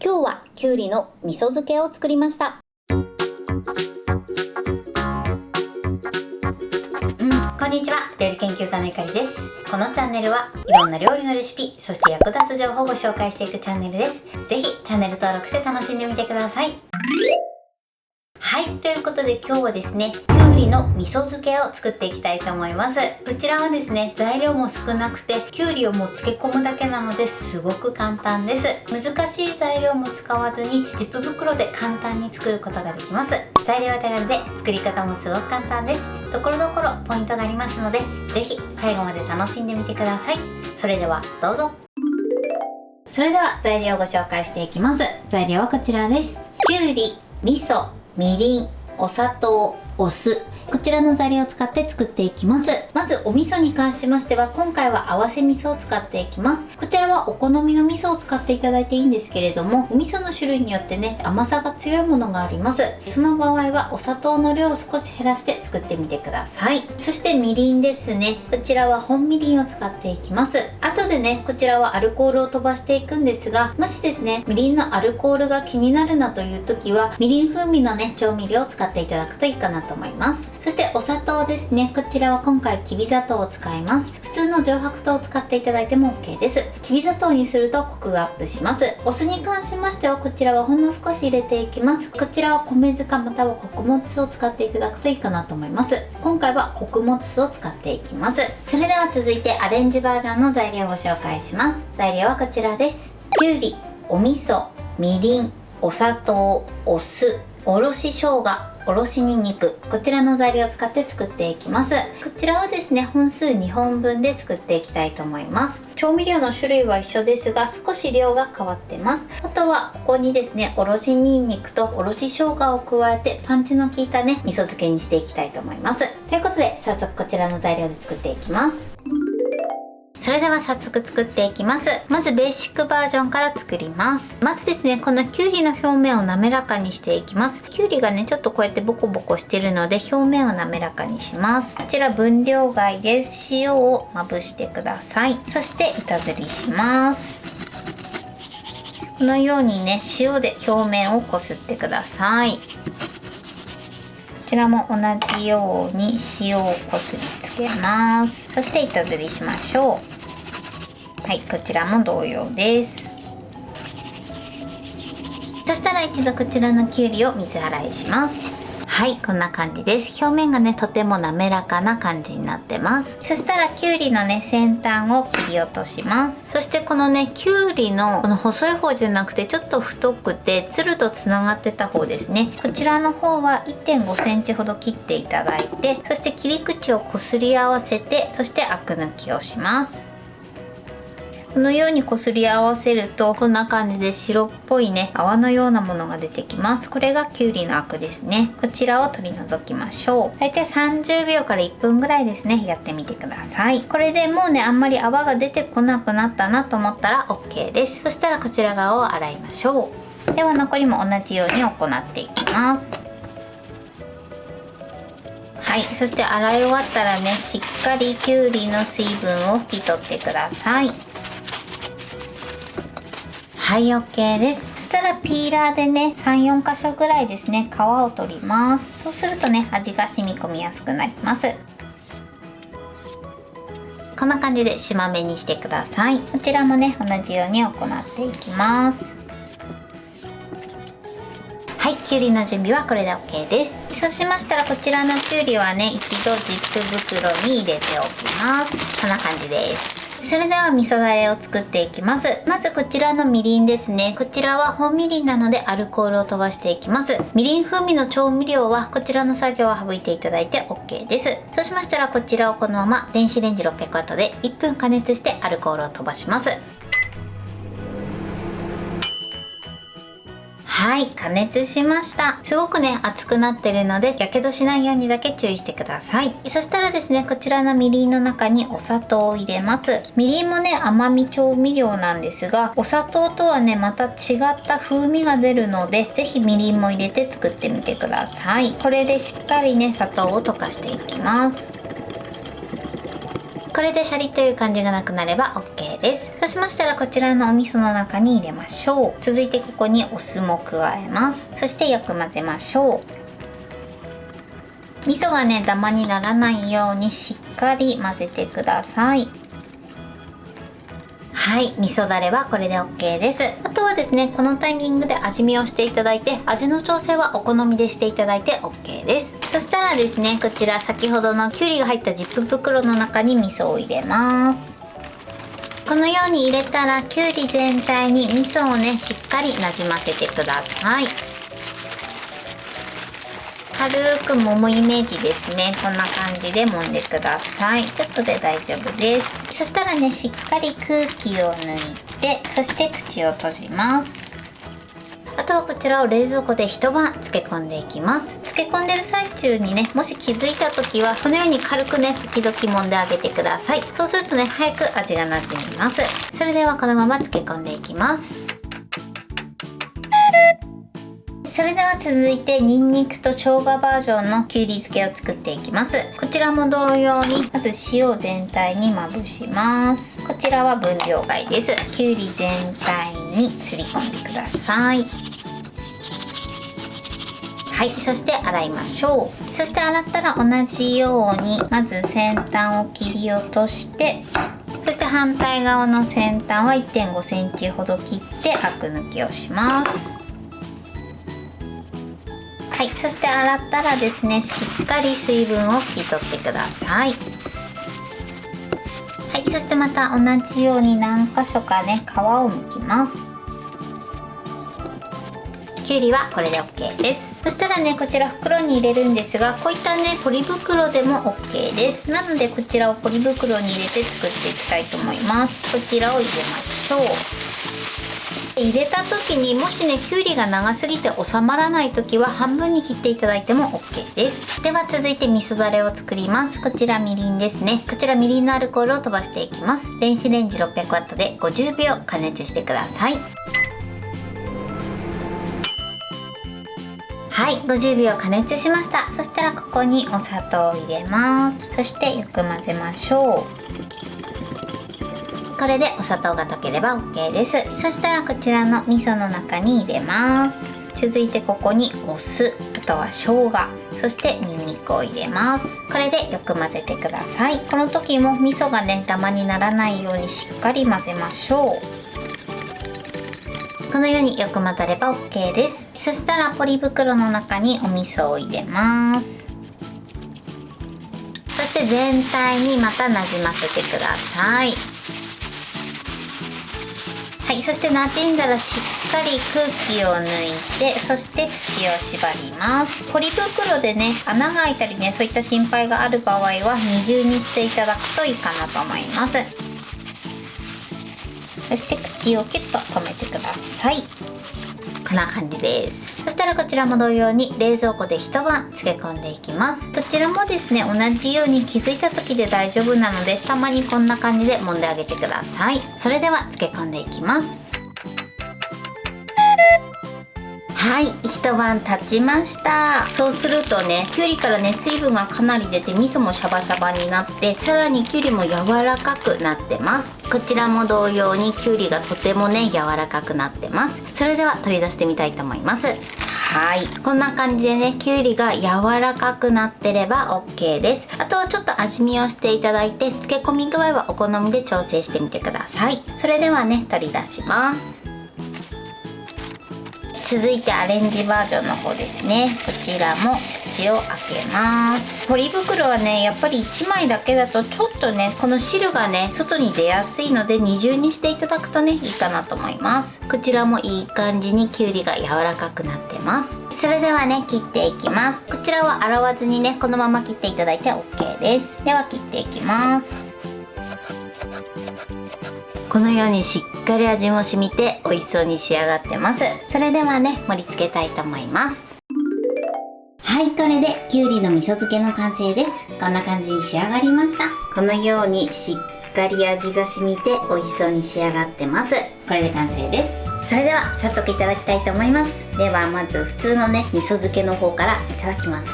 今日はきゅうりの味噌漬けを作りました。こんにちは、料理研究家のゆかりです。このチャンネルはいろんな料理のレシピ、そして役立つ情報をご紹介していくチャンネルです。ぜひチャンネル登録して楽しんでみてください。はい、ということで今日はですね、きゅうりの味噌漬けを作っていきたいと思います。こちらはですね、材料も少なくてきゅうりをもう漬け込むだけなのですごく簡単です。難しい材料も使わずにジップ袋で簡単に作ることができます。材料は手軽で作り方もすごく簡単です。ところどころポイントがありますので、ぜひ最後まで楽しんでみてください。それではどうぞ。それでは材料をご紹介していきます。材料はこちらです。きゅうり、味噌、みりん、お砂糖、お酢、こちらの材料を使って作っていきます。まずお味噌に関しましては、今回は合わせ味噌を使っていきます。こちらはお好みの味噌を使っていただいていいんですけれども、お味噌の種類によってね、甘さが強いものがあります。その場合はお砂糖の量を少し減らして作ってみてください。そしてみりんですね。こちらは本みりんを使っていきます。後でね、こちらはアルコールを飛ばしていくんですが、もしですね、みりんのアルコールが気になるなという時は、みりん風味のね、調味料を使っていただくといいかなと思います。そしてお砂糖ですね。こちらは今回きび砂糖を使います。普通の上白糖を使っていただいても OK です。きび砂糖にするとコクがアップします。お酢に関しましては、こちらはほんの少し入れていきます。こちらは米酢かまたは穀物酢を使っていただくといいかなと思います。今回は穀物酢を使っていきます。それでは続いてアレンジバージョンの材料をご紹介します。材料はこちらです。きゅうり、お味噌、みりん、お砂糖、お酢、おろし生姜、おろしにんにく、こちらの材料を使って作っていきます。こちらはですね、本数2本分で作っていきたいと思います。調味料の種類は一緒ですが、少し量が変わってます。あとはここにですね、おろしにんにくとおろし生姜を加えてパンチの効いたね、味噌漬けにしていきたいと思います。ということで早速こちらの材料で作っていきます。それでは早速作っていきます。まずベーシックバージョンから作ります。まずですね、このきゅうりの表面を滑らかにしていきます。きゅうりがね、ちょっとこうやってボコボコしてるので表面を滑らかにします。こちら分量外です。塩をまぶしてください。そして板ずりします。このようにね、塩で表面をこすってください。こちらも同じように塩をこすりつけます。そして板ずりしましょう。はい、こちらも同様です。そしたら一度こちらのきゅうりを水洗いします。はい、こんな感じです。表面がね、とても滑らかな感じになってます。そしたらきゅうりのね、先端を切り落とします。そしてこのね、きゅうりのこの細い方じゃなくて、ちょっと太くてつるとつながってた方ですね。こちらの方は 1.5 センチほど切っていただいて、そして切り口をこすり合わせて、そしてアク抜きをします。このようにこすり合わせると、こんな感じで白っぽいね、泡のようなものが出てきます。これがきゅうりのアクですね。こちらを取り除きましょう。だいたい30秒から1分ぐらいですね、やってみてください。これでもうね、あんまり泡が出てこなくなったなと思ったら OK です。そしたらこちら側を洗いましょう。では残りも同じように行っていきます。はい、そして洗い終わったらね、しっかりきゅうりの水分を拭き取ってください。はい、 OK です。そしたらピーラーでね、 3,4 箇所ぐらいですね、皮を取ります。そうするとね、味が染み込みやすくなります。こんな感じでしま目にしてください。こちらもね、同じように行っていきます。はい、きゅうりの準備はこれで OK です。そうしましたら、こちらのきゅうりはね、一度ジップ袋に入れておきます。こんな感じです。それでは味噌だれを作っていきます。まずこちらのみりんですね。こちらは本みりんなのでアルコールを飛ばしていきます。みりん風味の調味料はこちらの作業を省いていただいて OK です。そうしましたら、こちらをこのまま電子レンジ600ワットで1分加熱してアルコールを飛ばします。はい、加熱しました。すごくね、熱くなってるので、やけどしないようにだけ注意してください。そしたらですね、こちらのみりんの中にお砂糖を入れます。みりんもね、甘み調味料なんですが、お砂糖とはね、また違った風味が出るので、ぜひみりんも入れて作ってみてください。これでしっかりね、砂糖を溶かしていきます。これでシャリッという感じがなくなれば OK です。そうしましたらこちらのお味噌の中に入れましょう。続いてここにお酢も加えます。そしてよく混ぜましょう。味噌がねダマにならないようにしっかり混ぜてください。はい、味噌だれはこれで OK です。あとはですね、このタイミングで味見をしていただいて、味の調整はお好みでしていただいて OK です。そしたらですね、こちら先ほどのきゅうりが入ったジップ袋の中に味噌を入れます。このように入れたらきゅうり全体に味噌をねしっかりなじませてください。軽く揉むイメージですね。こんな感じで揉んでください。ちょっとで大丈夫です。そしたらねしっかり空気を抜いて、そして口を閉じます。あとはこちらを冷蔵庫で一晩漬け込んでいきます。漬け込んでる最中にね、もし気づいた時はこのように軽くね時々揉んであげてください。そうするとね早く味がなじみます。それではこのまま漬け込んでいきます。それでは続いてニンニクと生姜バージョンのきゅうり漬けを作っていきます。こちらも同様にまず塩を全体にまぶします。こちらは分量外です。きゅうり全体にすり込んでください。はい、そして洗いましょう。そして洗ったら同じようにまず先端を切り落として、そして反対側の先端は 1.5 センチほど切ってアク抜きをします。はい、そして洗ったらですね、しっかり水分を拭き取ってください。はい、そしてまた同じように何箇所かね、皮を剥きます。きゅうりはこれで OK です。そしたらね、こちら袋に入れるんですが、こういったね、ポリ袋でも OK です。なのでこちらをポリ袋に入れて作っていきたいと思います。こちらを入れましょう。入れた時にもしねきゅうりが長すぎて収まらない時は半分に切っていただいても OK です。では続いて味噌だれを作ります。こちらみりんですね。こちらみりんのアルコールを飛ばしていきます。電子レンジ 600W で50秒加熱してください。はい、50秒加熱しました。そしたらここにお砂糖を入れます。そしてよく混ぜましょう。これでお砂糖が溶ければ OK です。そしたらこちらの味噌の中に入れます。続いてここにお酢、あとは生姜、そしてニンニクを入れます。これでよく混ぜてください。この時も味噌がねダマにならないようにしっかり混ぜましょう。このようによく混ざれば OK です。そしたらポリ袋の中にお味噌を入れます。そして全体にまたなじませてください。はい、そして馴染んだらしっかり空気を抜いて、そして口を縛ります。ポリ袋でね穴が開いたりねそういった心配がある場合は二重にしていただくといいかなと思います。そして口をキュッと留めてください。こんな感じです。そしたらこちらも同様に冷蔵庫で一晩漬け込んでいきます。こちらもですね同じように気づいた時で大丈夫なので、たまにこんな感じで揉んであげてください。それでは漬け込んでいきます。はい、一晩経ちました。そうするとねきゅうりからね水分がかなり出て、味噌もシャバシャバになって、さらにきゅうりも柔らかくなってます。こちらも同様にきゅうりがとてもね柔らかくなってます。それでは取り出してみたいと思います。はい、こんな感じでねきゅうりが柔らかくなってれば OK です。あとはちょっと味見をしていただいて、漬け込み具合はお好みで調整してみてください。それではね取り出します。続いてアレンジバージョンの方ですね。こちらも口を開けます。ポリ袋はねやっぱり1枚だけだとちょっとねこの汁がね外に出やすいので、二重にしていただくとねいいかなと思います。こちらもいい感じにきゅうりが柔らかくなってます。それではね切っていきます。こちらは洗わずにねこのまま切っていただいて OK です。では切っていきます。このようにしっかり味も染みて美味しそうに仕上がってます。それではね盛り付けたいと思います。はい、これできゅうりの味噌漬けの完成です。こんな感じに仕上がりました。このようにしっかり味が染みて美味しそうに仕上がってます。これで完成です。それでは早速いただきたいと思います。ではまず普通のね味噌漬けの方からいただきます。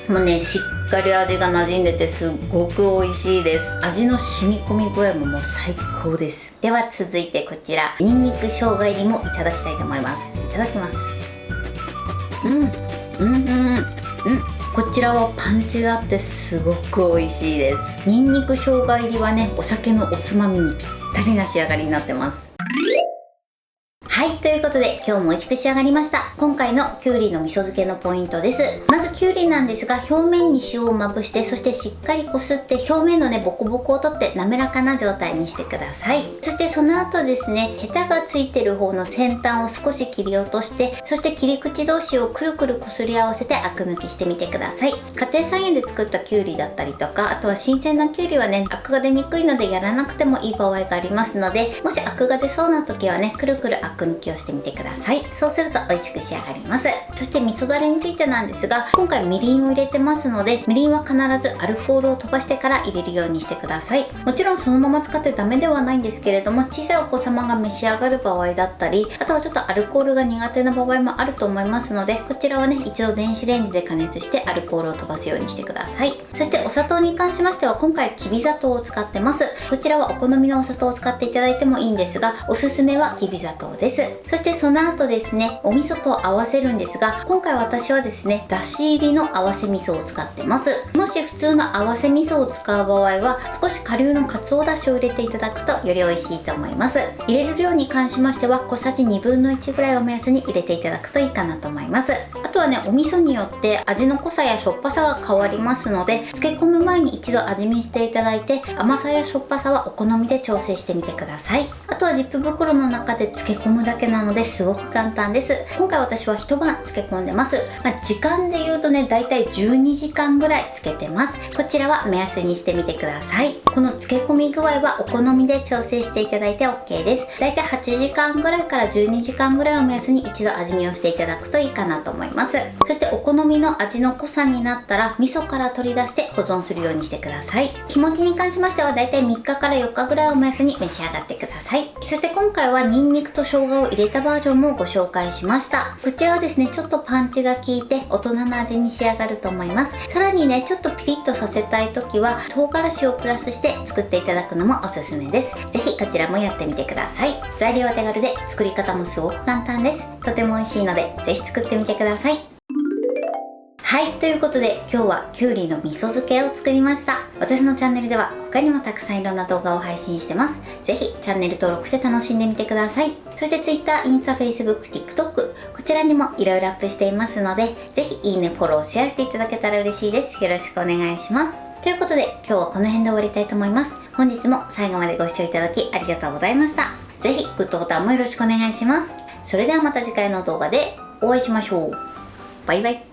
もうねしっっかり味が馴染んでてすっごく美味しいです。味の染み込み具合ももう最高です。では続いてこちらニンニク生姜入りもいただきたいと思います。いただきます。こちらはパンチがあってすごく美味しいです。ニンニク生姜入りはね、お酒のおつまみにぴったりな仕上がりになってます。はい、ということで今日も美味しく仕上がりました。今回のきゅうりの味噌漬けのポイントです。まずきゅうりなんですが、表面に塩をまぶして、そしてしっかりこすって表面のねボコボコを取って滑らかな状態にしてください。そしてその後ですね、ヘタがついてる方の先端を少し切り落として、そして切り口同士をくるくるこすり合わせてアク抜きしてみてください。家庭菜園で作ったきゅうりだったりとか、あとは新鮮なきゅうりはねアクが出にくいのでやらなくてもいい場合がありますので、もしアクが出そうな時はねくるくるアク抜きをしてみてください。そうすると美味しく仕上がります。そして味噌だれについてなんですが、今回みりんを入れてますので、みりんは必ずアルコールを飛ばしてから入れるようにしてください。もちろんそのまま使ってダメではないんですけれども、小さいお子様が召し上がる場合だったり、あとはちょっとアルコールが苦手な場合もあると思いますので、こちらはね一度電子レンジで加熱してアルコールを飛ばすようにしてください。そしてお砂糖に関しましては、今回きび砂糖を使ってます。こちらはお好みのお砂糖を使っていただいてもいいんですが、おすすめはきび砂糖です。そしてその後ですね、お味噌と合わせるんですが、今回私はですねだし入りの合わせ味噌を使ってます。もし普通の合わせ味噌を使う場合は、少し顆粒のかつおだしを入れていただくとより美味しいと思います。入れる量に関しましては小さじ1/2ぐらいを目安に入れていただくといいかなと思います。あとはね、お味噌によって味の濃さやしょっぱさが変わりますので、漬け込む前に一度味見していただいて、甘さやしょっぱさはお好みで調整してみてください。あとはジップ袋の中で漬け込むだけなのですごく簡単です。今回私は一晩漬け込んでます。時間で言うとね、だいたい12時間ぐらい漬けてます。こちらは目安にしてみてください。この漬け込み具合はお好みで調整していただいて OK です。だいたい8時間ぐらいから12時間ぐらいを目安に一度味見をしていただくといいかなと思います。そしてお好みの味の濃さになったら味噌から取り出して保存するようにしてください。気持ちに関しましてはだいたい3日から4日ぐらいを目安に召し上がってください。そして今回はニンニクと生姜を入れたバージョンもご紹介しました。こちらはですねちょっとパンチが効いて大人の味に仕上がると思います。さらにねちょっとピリッとさせたい時は唐辛子をプラスして作っていただくのもおすすめです。ぜひこちらもやってみてください。材料は手軽で作り方もすごく簡単です。とても美味しいのでぜひ作ってみてください。はい、ということで今日はきゅうりの味噌漬けを作りました。私のチャンネルでは他にもたくさんいろんな動画を配信してます。ぜひチャンネル登録して楽しんでみてください。そして Twitter、インスタ、Facebook、TikTok こちらにもいろいろアップしていますので、ぜひいいね、フォロー、シェアしていただけたら嬉しいです。よろしくお願いします。ということで今日はこの辺で終わりたいと思います。本日も最後までご視聴いただきありがとうございました。ぜひグッドボタンもよろしくお願いします。それではまた次回の動画でお会いしましょう。バイバイ。